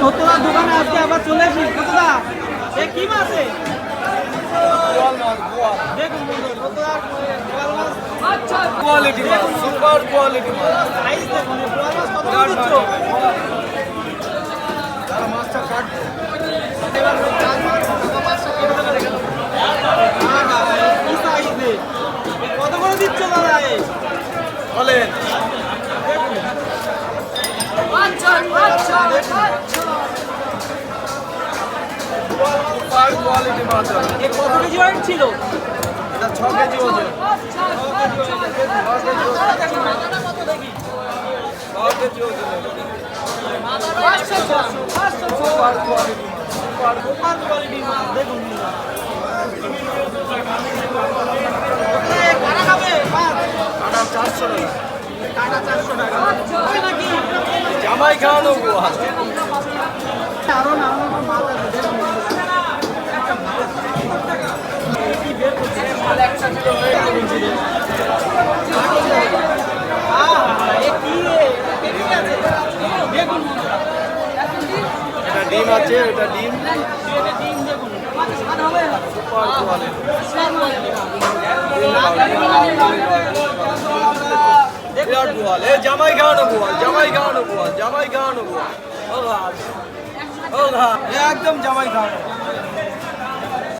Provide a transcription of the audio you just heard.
রতনার দোকানে আজকে আবার চলে এসেছি। রতনা এ কি মাছে? দেখুন বন্ধু, রতনার বোয়াল মাছ আচ্ছা কোয়ালিটি মাছ, সুপার কোয়ালিটি মাছ। সাইজ দেখুন, বোয়াল মাছ কত করে দিচ্ছ? মাছটা কাটবো এবার মাছটা কেটে দেবে দেখেন। কি সাইজ রে, কত করে দিচ্ছ দাদা? বলেন। আচ্ছা আচ্ছা আচ্ছা, সুপার কোয়ালিটি মাছ। এ কত কেজি ওয়েট ছিল? এটা 6 কেজি ওজন। আচ্ছা আচ্ছা, 6 কেজি ওজন। দেখুন মাথাটা কত দেখি, 6 কেজি ওজন। মাথাটা 500 সুপার কোয়ালিটি মাছ, সুপার কোয়ালিটি মাছ। দেখুন কাটা খাবে মাছ, কাটা 400 টাকা, কাটা 400 টাকা। আচ্ছা নাকি জামাই খাওয়ানো গোয়া। আরো না মাছ আছে দেখুন। এটা ডিম আছে, এটা ডিম, ডিম দেখুন সুপার কোয়ালিটি। বিরাট গোয়াল, এ জামাই খাওয়ানো গোয়াল, জামাই খাওয়ানো গোয়াল, জামাই খাওয়ানো গোয়াল। ও ঘাট, ও ঘাট, একদম জামাই খাওয়ানো।